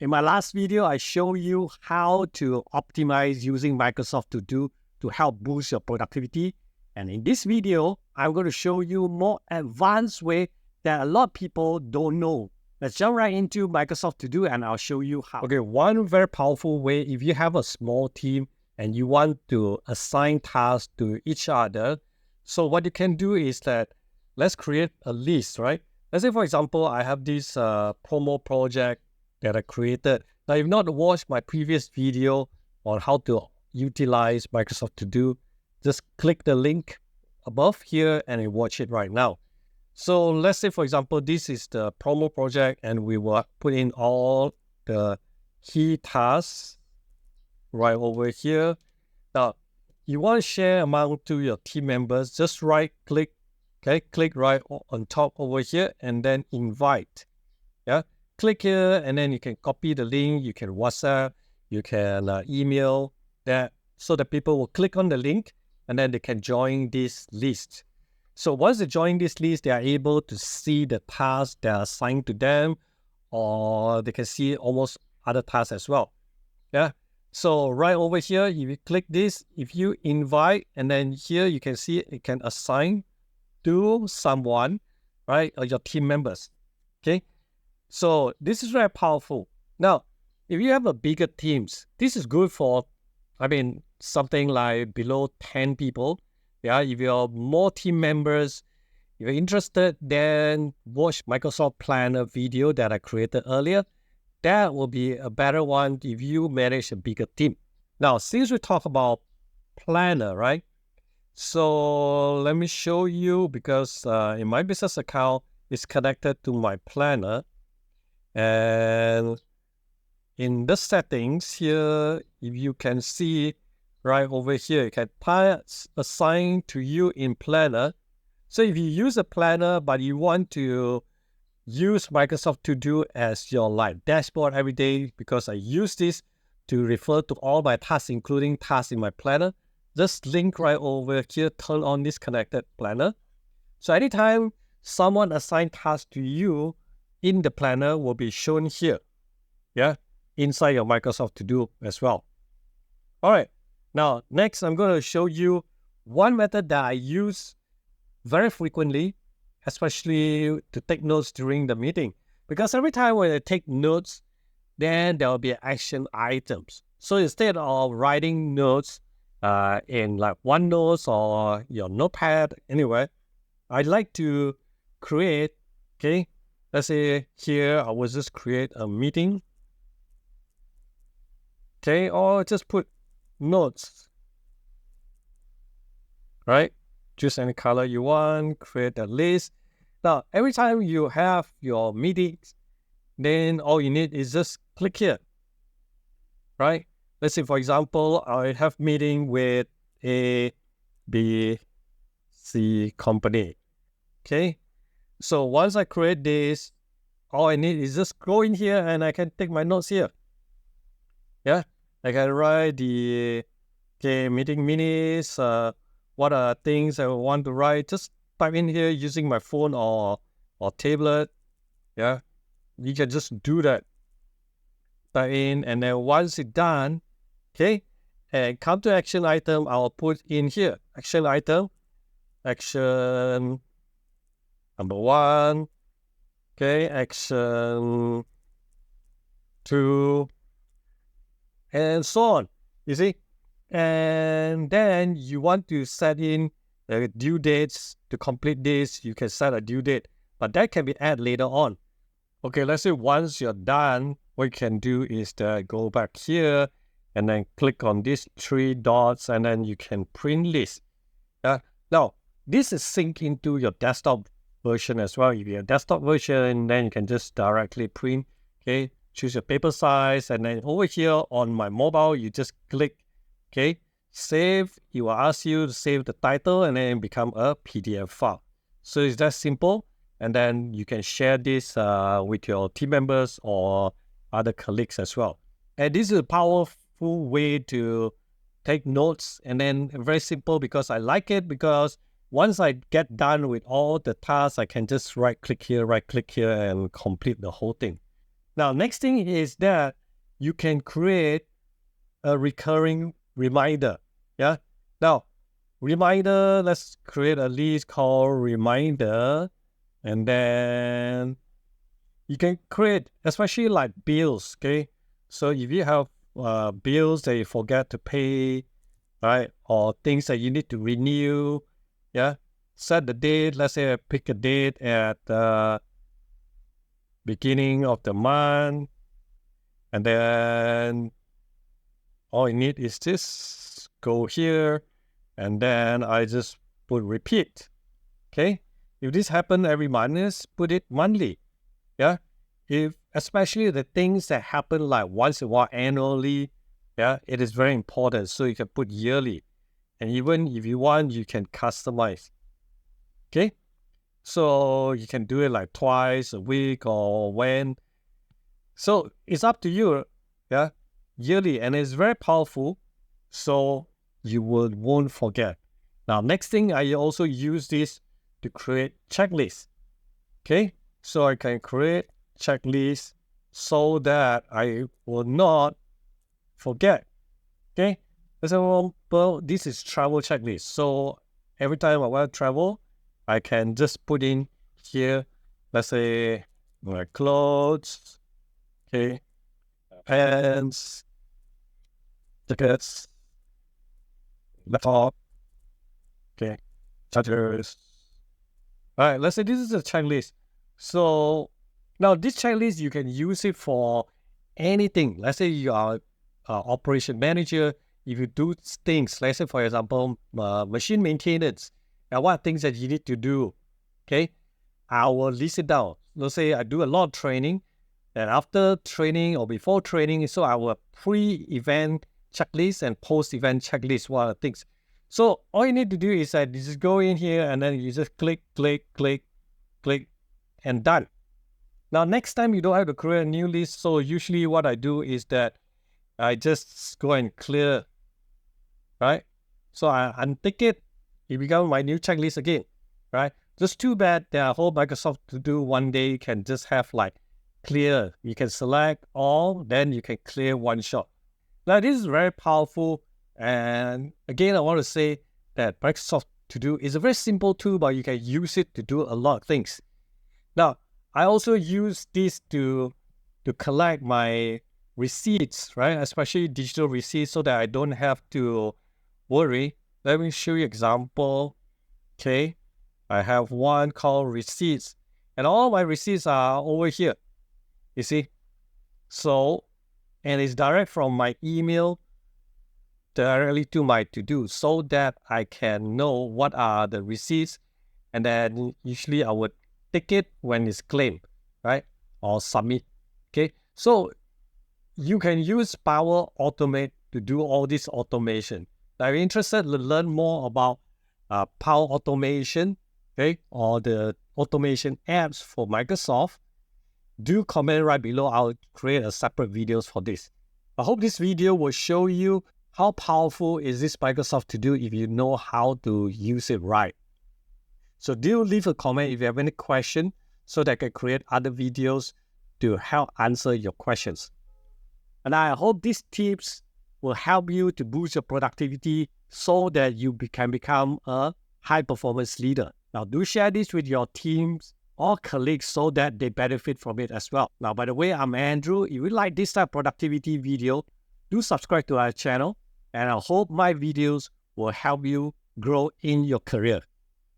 In my last video, I showed you how to optimize using Microsoft To Do to help boost your productivity. And in this video, I'm going to show you more advanced way that a lot of people don't know. Let's jump right into Microsoft To Do and I'll show you how. Okay, one very powerful way, if you have a small team and you want to assign tasks to each other, so what you can do is that let's create a list, right? Let's say, for example, I have this promo project that I created. Now, if you've not watched my previous video on how to utilize Microsoft To Do, just click the link above here and you watch it right now. So let's say, for example, this is the promo project and we will put in all the key tasks right over here. Now, you want to share among to your team members, just right click, okay, click right on top over here and then invite. Yeah, click here and then you can copy the link, you can WhatsApp, you can email that so that people will click on the link and then they can join this list. So once they join this list, they are able to see the tasks that are assigned to them, or they can see almost other tasks as well. Yeah. So right over here, if you click this, if you invite, and then here you can see it can assign to someone, right, or your team members. Okay. So this is very powerful. Now, if you have a bigger teams, this is good for, something like below 10 people. Yeah, if you're more team members, if you're interested, then watch Microsoft Planner video that I created earlier. That will be a better one if you manage a bigger team. Now, since we talk about Planner, right? So let me show you, because in my business account, it's connected to my Planner. And in the settings here, if you can see right over here, you can assign to you in Planner. So if you use a Planner, but you want to use Microsoft To Do as your dashboard every day, because I use this to refer to all my tasks, including tasks in my Planner, just link right over here, turn on this connected Planner. So anytime someone assign tasks to you in the Planner will be shown here, yeah, inside your Microsoft To Do as well. All right. Now, next, I'm going to show you one method that I use very frequently, especially to take notes during the meeting. Because every time when I take notes, then there will be action items. So instead of writing notes in like OneNote or your notepad, anyway, I'd like to create, okay, let's say here, I will just create a meeting. Okay, or just put notes, right? Choose any color you want, create a list. Now, every time you have your meetings, then all you need is just click here, right? Let's say, for example, I have meeting with A, B, C company, okay? So once I create this, all I need is just go in here and I can take my notes here. Yeah, I can write the meeting minutes, what are things I want to write, just type in here using my phone or tablet. Yeah, you can just do that. Type in, and then once it's done, okay, and come to action item, I'll put in here, action item, action number 1, okay, action 2, and so on, you see? And then you want to set in due dates to complete this. You can set a due date, but that can be added later on. Okay, let's say once you're done, what you can do is to go back here and then click on these 3 dots and then you can print list. Now, this is synced into your desktop version as well. If you have a desktop version, then you can just directly print, okay? Choose your paper size, and then over here on my mobile, you just click, okay, save. It will ask you to save the title and then become a PDF file. So it's that simple. And then you can share this with your team members or other colleagues as well. And this is a powerful way to take notes, and then very simple because I like it, because once I get done with all the tasks, I can just right click here and complete the whole thing. Now, next thing is that you can create a recurring reminder. Yeah. Now, reminder, let's create a list called reminder. And then you can create, especially like bills. Okay. So if you have bills that you forget to pay, right? Or things that you need to renew. Yeah. Set the date. Let's say I pick a date at the beginning of the month. And then all you need is this. Go here. And then I just put repeat. Okay. If this happens every month, put it monthly. Yeah. If especially the things that happen like once in a while annually, yeah, it is very important. So you can put yearly. And even if you want, you can customize. Okay. So you can do it like twice a week or when. So it's up to you. Yeah. Yearly. And it's very powerful. So you won't forget. Now, next thing, I also use this to create checklists. Okay. So I can create checklist so that I will not forget. Okay. For example, this is travel checklist. So every time I want to travel, I can just put in here, let's say my clothes, okay, pants, tickets, laptop, okay, chargers. All right, let's say this is a checklist. So now this checklist, you can use it for anything. Let's say you are operation manager. If you do things, let's say, for example, machine maintenance, and what things that you need to do, okay, I will list it down. Let's say I do a lot of training, and after training or before training, so I will pre-event checklist and post-event checklist, what are things. So all you need to do is that you just go in here and then you just click, and done. Now, next time you don't have to create a new list. So usually what I do is that I just go and clear, right? So I untick it. It becomes my new checklist again, right? Just too bad that a whole Microsoft To Do one day can just have like clear. You can select all, then you can clear one shot. Now, this is very powerful. And again, I want to say that Microsoft To Do is a very simple tool, but you can use it to do a lot of things. Now, I also use this to collect my receipts, right? Especially digital receipts, so that I don't have to worry. Let me show you example. Okay, I have one called receipts, and all my receipts are over here. You see, so and it's direct from my email directly to my To Do, so that I can know what are the receipts, and then usually I would tick it when it's claimed, right? Or submit. Okay, so you can use Power Automate to do all this automation. Now, if you're interested to learn more about Power Automation, okay, or the automation apps for Microsoft, do comment right below. I'll create a separate videos for this. I hope this video will show you how powerful is this Microsoft To Do if you know how to use it right. So do leave a comment if you have any question so that I can create other videos to help answer your questions. And I hope these tips will help you to boost your productivity so that you can become a high-performance leader. Now, do share this with your teams or colleagues so that they benefit from it as well. Now, by the way, I'm Andrew. If you like this type of productivity video, do subscribe to our channel, and I hope my videos will help you grow in your career.